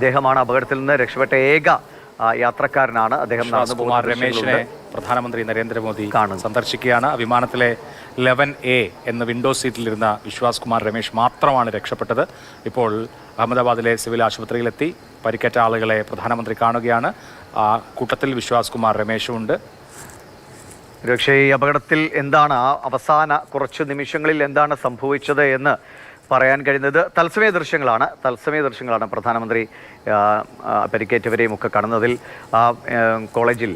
അദ്ദേഹമാണ് അപകടത്തിൽ നിന്ന് രക്ഷപ്പെട്ട ഏക യാത്രക്കാരനാണ്. അദ്ദേഹം രമേശിനെ പ്രധാനമന്ത്രി നരേന്ദ്രമോദി സന്ദർശിക്കുകയാണ്. വിമാനത്തിലെ 11A എന്ന വിൻഡോ സീറ്റിലിരുന്ന വിശ്വാസ് കുമാർ രമേശ് മാത്രമാണ് രക്ഷപ്പെട്ടത്. ഇപ്പോൾ അഹമ്മദാബാദിലെ സിവിൽ ആശുപത്രിയിലെത്തി പരിക്കേറ്റ ആളുകളെ പ്രധാനമന്ത്രി കാണുകയാണ്. ആ കൂട്ടത്തിൽ വിശ്വാസ് കുമാർ രമേശുമുണ്ട്. പക്ഷേ ഈ അപകടത്തിൽ എന്താണ് അവസാന കുറച്ച് നിമിഷങ്ങളിൽ എന്താണ് സംഭവിച്ചത് എന്ന് പറയാൻ കഴിയുന്നത് തത്സമയ ദൃശ്യങ്ങളാണ്. പ്രധാനമന്ത്രി പരിക്കേറ്റവരെയും ഒക്കെ കാണുന്നതിൽ കോളേജിൽ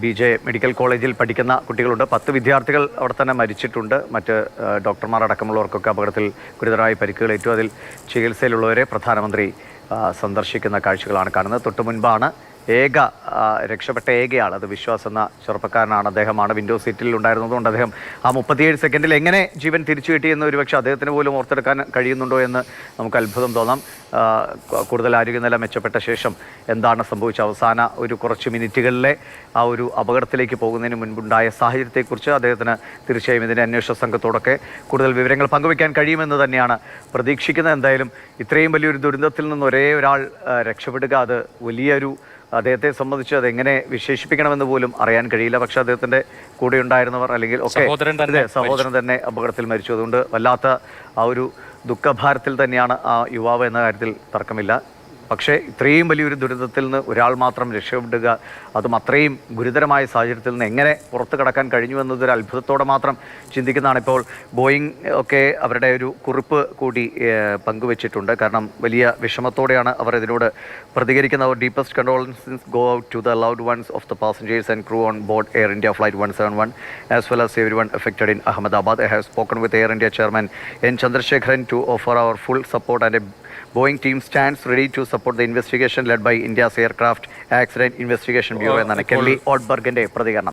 BJ മെഡിക്കൽ കോളേജിൽ പഠിക്കുന്ന കുട്ടികളുണ്ട്. 10 വിദ്യാർത്ഥികൾ അവിടെ തന്നെ മരിച്ചിട്ടുണ്ട്. മറ്റ് ഡോക്ടർമാരടക്കമുള്ളവർക്കൊക്കെ അപകടത്തിൽ ഗുരുതരമായി പരിക്കുകളേറ്റു. അതിൽ ചികിത്സയിലുള്ളവരെ പ്രധാനമന്ത്രി സന്ദർശിക്കുന്ന കാഴ്ചകളാണ് കാണുന്നത്. തൊട്ടു മുൻപാണ് രക്ഷപ്പെട്ട ഏകയാൾ, അത് വിശ്വാസ് എന്ന ചെറുപ്പക്കാരനാണ്. അദ്ദേഹമാണ് വിൻഡോ സീറ്റിൽ ഉണ്ടായിരുന്നതുകൊണ്ട് അദ്ദേഹം ആ 37 സെക്കൻഡിൽ എങ്ങനെ ജീവൻ തിരിച്ചു കിട്ടിയെന്ന് ഒരുപക്ഷെ അദ്ദേഹത്തിന് പോലും ഓർത്തെടുക്കാൻ കഴിയുന്നുണ്ടോ എന്ന് നമുക്ക് അത്ഭുതം തോന്നാം. കൂടുതൽ ആരോഗ്യനില മെച്ചപ്പെട്ട ശേഷം എന്താണ് സംഭവിച്ച അവസാന ഒരു കുറച്ച് മിനിറ്റുകളിലെ ആ ഒരു അപകടത്തിലേക്ക് പോകുന്നതിന് മുൻപുണ്ടായ സാഹചര്യത്തെക്കുറിച്ച് അദ്ദേഹത്തിന് തീർച്ചയായും ഇതിൻ്റെ അന്വേഷണ സംഘത്തോടൊക്കെ കൂടുതൽ വിവരങ്ങൾ പങ്കുവയ്ക്കാൻ കഴിയുമെന്ന് തന്നെയാണ് പ്രതീക്ഷിക്കുന്നത്. എന്തായാലും ഇത്രയും വലിയൊരു ദുരന്തത്തിൽ നിന്ന് ഒരേ ഒരാൾ രക്ഷപ്പെടുക, അത് വലിയൊരു അദ്ദേഹത്തെ സംബന്ധിച്ച് അതെങ്ങനെ വിശേഷിപ്പിക്കണമെന്ന് പോലും അറിയാൻ കഴിയില്ല. പക്ഷെ അദ്ദേഹത്തിന്റെ കൂടെ ഉണ്ടായിരുന്നവർ അല്ലെങ്കിൽ സഹോദരൻ തന്നെ അപകടത്തിൽ മരിച്ചു. അതുകൊണ്ട് വല്ലാത്ത ആ ഒരു ദുഃഖഭാരത്തിൽ തന്നെയാണ് ആ യുവാവ് എന്ന കാര്യത്തിൽ തർക്കമില്ല. പക്ഷേ ഇത്രയും വലിയൊരു ദുരിതത്തിൽ നിന്ന് ഒരാൾ മാത്രം രക്ഷപ്പെടുക, അതും അത്രയും ഗുരുതരമായ സാഹചര്യത്തിൽ നിന്ന് എങ്ങനെ പുറത്തു കടക്കാൻ കഴിഞ്ഞു എന്നതൊരു അത്ഭുതത്തോടെ മാത്രം ചിന്തിക്കുന്നതാണ്. ഇപ്പോൾ ബോയിങ് ഒക്കെ അവരുടെ ഒരു കുറിപ്പ് കൂടി പങ്കുവച്ചിട്ടുണ്ട്. കാരണം വലിയ വിഷമത്തോടെയാണ് അവർ ഇതിനോട് പ്രതികരിക്കുന്നത്. Deepest condolences go out to the loved ones of the passengers and crew on board Air India flight 171 as well as everyone affected in Ahmedabad. I have spoken with Air India chairman N. Chandrasekharan to offer our full support, and a Boeing team stands ready to support the investigation led by India's Aircraft Accident Investigation Bureau എന്നാണ് Kelly ഓൾബർഗിന്റെ പ്രതികരണം.